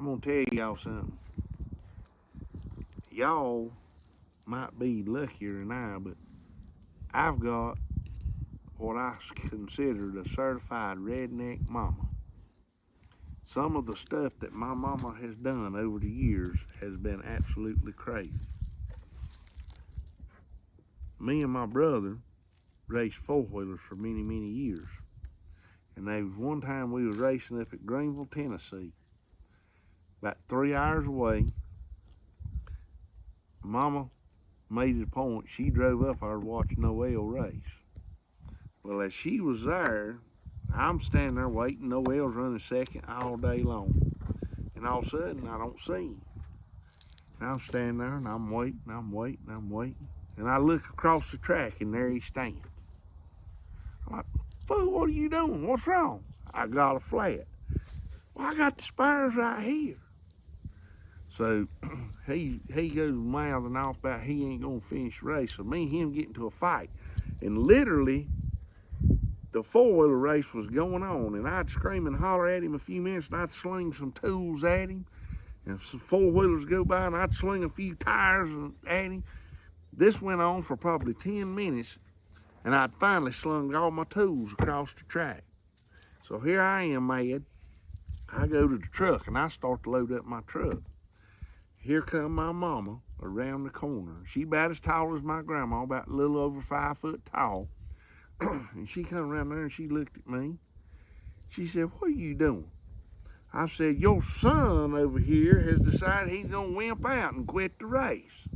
I'm gonna tell y'all something. Y'all might be luckier than I, but I've got what I considered a certified redneck mama. Some of the stuff that my mama has done over the years has been absolutely crazy. Me and my brother raced four-wheelers for many, many years. And there was one time we was racing up at Greenville, Tennessee, about 3 hours away. Mama made it a point, she drove up there to watch Noelle race. Well, as she was there, I'm standing there waiting. Noelle's running second all day long. And all of a sudden, I don't see him. And I'm standing there and I'm waiting. And I look across the track and there he stands. I'm like, fool, what are you doing? What's wrong? I got a flat. Well, I got the spires right here. So he goes mouthing off about he ain't gonna finish the race. So me and him get into a fight. And literally, the four-wheeler race was going on, and I'd scream and holler at him a few minutes, and I'd sling some tools at him. And some four-wheelers go by, and I'd sling a few tires at him. This went on for probably 10 minutes, and I'd finally slung all my tools across the track. So here I am, mad. I go to the truck, and I start to load up my truck. Here come my mama around the corner. She about as tall as my grandma, about a little over 5 foot tall. And she come around there and she looked at me. She said, what are you doing? I said, your son over here has decided he's gonna wimp out and quit the race.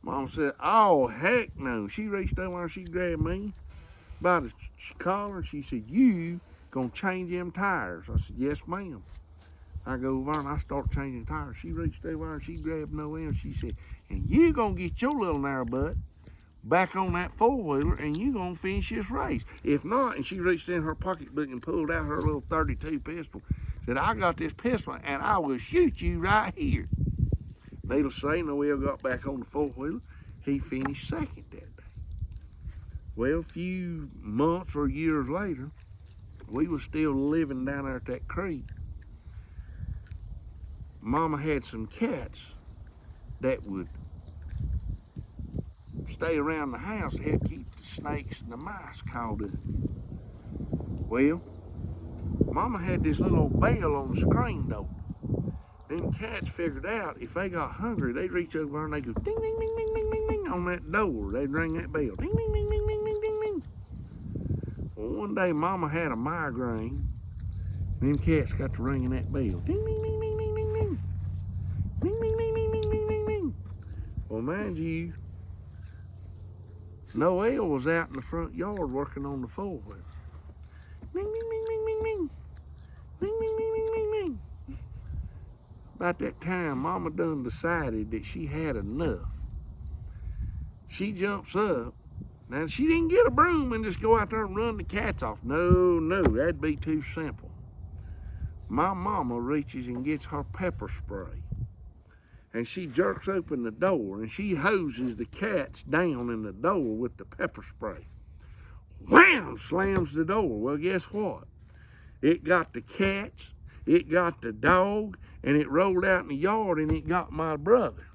Mom said, oh, heck no. She reached over and she grabbed me by the collar and she said, you gonna change them tires? I said, yes, ma'am. I go over and I start changing tires. She reached over and she grabbed Noelle and she said, and you gonna get your little narrow butt back on that four-wheeler and you gonna finish this race. If not, and she reached in her pocketbook and pulled out her little 32 pistol, said, I got this pistol and I will shoot you right here. Needless to say, Noelle got back on the four-wheeler. He finished second that day. Well, a few months or years later, we was still living down there at that creek. Mama had some cats that would stay around the house to help keep the snakes and the mice called up. Well, Mama had this little old bell on the screen door. Them cats figured out if they got hungry, they'd reach over and they'd go ding, ding, ding, ding, ding, ding, ding on that door. They'd ring that bell. Ding, ding, ding, ding, ding, ding, ding, ding. Well, one day Mama had a migraine. And them cats got to ringing that bell. Ding, ding, ding, ding, ding, ding, ding. Ding, ding, ding, ding, ding, ding, ding, ding. Well, mind you, Noelle was out in the front yard working on the four-wheeler. Ding, ding, ding, ding, ding, ding. Ding, ding, ding, ding, ding, ding. About that time, Mama done decided that she had enough. She jumps up. Now, she didn't get a broom and just go out there and run the cats off. No, that'd be too simple. My mama reaches and gets her pepper spray. And she jerks open the door and she hoses the cats down in the door with the pepper spray. Wham! Slams the door. Well, guess what? It got the cats, it got the dog, and it rolled out in the yard and it got my brother.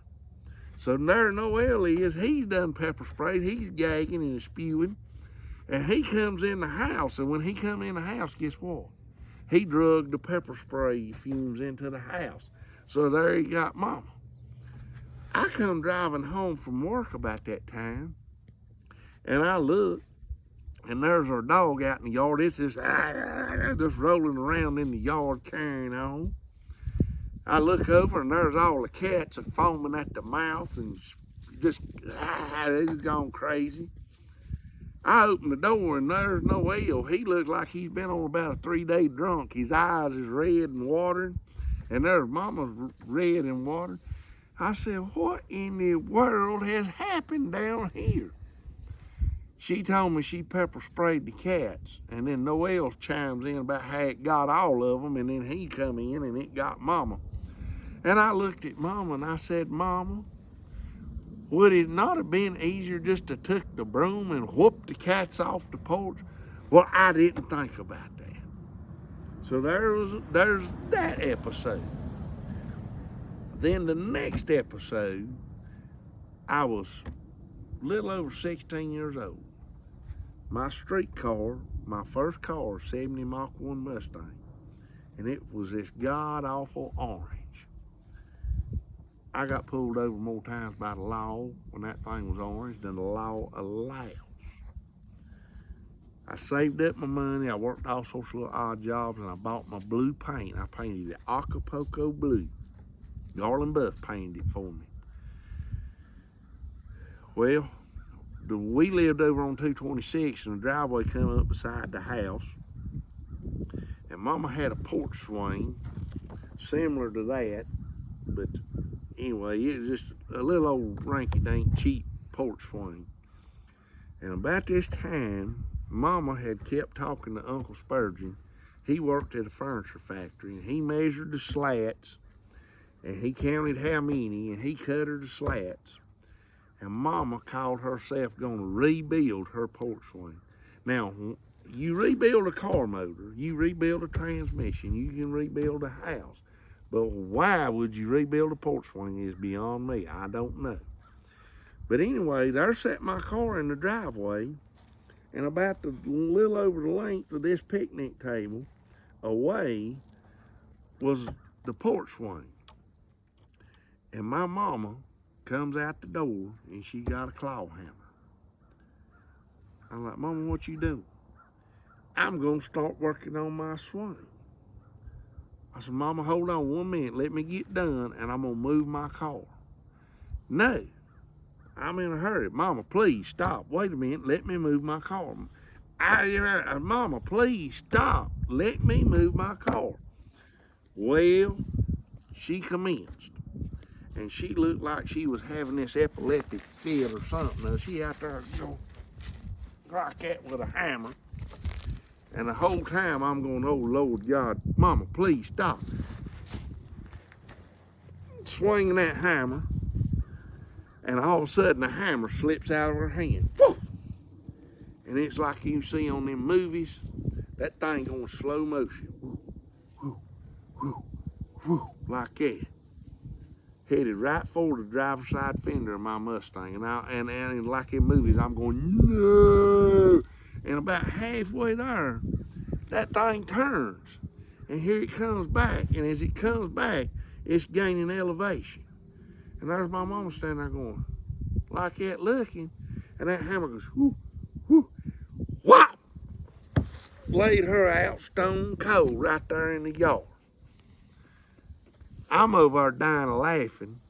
So there Noelle is, he's done pepper sprayed, he's gagging and spewing, and he comes in the house, and when he come in the house, guess what? He drugged the pepper spray fumes into the house. So there he got Mama. I come driving home from work about that time, and I look, and there's our dog out in the yard. It's just rolling around in the yard carrying on. I look over, and there's all the cats are foaming at the mouth and just, they're gone crazy. I open the door, and there's Noelle. He looked like he's been on about a 3-day drunk. His eyes is red and watering, and there's Mama's red and watering. I said, what in the world has happened down here? She told me she pepper sprayed the cats, and then Noelle chimes in about how it got all of them, and then he come in and it got Mama. And I looked at Mama and I said, Mama, would it not have been easier just to took the broom and whoop the cats off the porch? Well, I didn't think about that. So there's that episode. Then the next episode, I was a little over 16 years old. My street car, my first car, 70 Mach 1 Mustang, and it was this god-awful orange. I got pulled over more times by the law when that thing was orange than the law allows. I saved up my money, I worked all sorts of little odd jobs, and I bought my blue paint. I painted it Acapulco blue. Garland Buff painted it for me. Well, we lived over on 226, and the driveway come up beside the house. And Mama had a porch swing similar to that, but anyway, it was just a little old rinky-dink cheap porch swing. And about this time, Mama had kept talking to Uncle Spurgeon. He worked at a furniture factory, and he measured the slats, and he counted how many, and he cut her the slats. And Mama called herself going to rebuild her porch swing. Now, you rebuild a car motor, you rebuild a transmission, you can rebuild a house. But why would you rebuild a porch swing is beyond me. I don't know. But anyway, there sat my car in the driveway, and about the little over the length of this picnic table away was the porch swing. And my mama comes out the door, and she got a claw hammer. I'm like, Mama, what you doing? I'm gonna start working on my swing. I said, Mama, hold on 1 minute, let me get done, and I'm gonna move my car. No, I'm in a hurry. Mama, please stop. Wait a minute, let me move my car. Mama, please stop. Let me move my car. Well, she commenced. And she looked like she was having this epileptic fit or something. She out there going like that with a hammer. And the whole time I'm going, oh, Lord God, Mama, please stop. Swinging that hammer. And all of a sudden the hammer slips out of her hand. Woo! And it's like you see on them movies. That thing going slow motion. Woo, woo, woo, woo, like that. Headed right for the driver's side fender of my Mustang. And like in movies, I'm going, no. And about halfway there, that thing turns. And here it comes back. And as it comes back, it's gaining elevation. And there's my mama standing there going, like that looking. And that hammer goes, whoo, whoo, whop. Laid her out stone cold right there in the yard. I'm over there dying of laughing.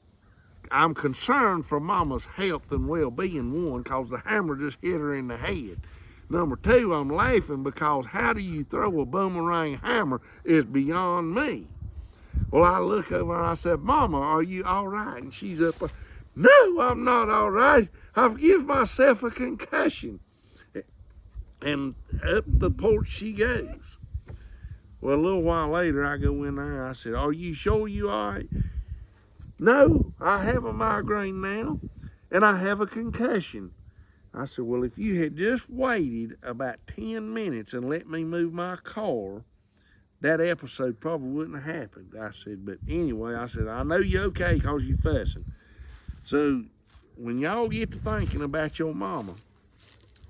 I'm concerned for Mama's health and well-being, one, because the hammer just hit her in the head. Number two, I'm laughing because how do you throw a boomerang hammer is beyond me. Well, I look over and I said, Mama, are you all right? And she's up there, no, I'm not all right. I've given myself a concussion. And up the porch she goes. Well, a little while later, I go in there, I said, are you sure you all right? No, I have a migraine now, and I have a concussion. I said, well, if you had just waited about 10 minutes and let me move my car, that episode probably wouldn't have happened. I said, but anyway, I said, I know you're okay because you're fussing. So when y'all get to thinking about your mama,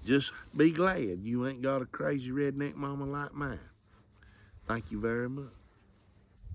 just be glad you ain't got a crazy redneck mama like mine. Thank you very much.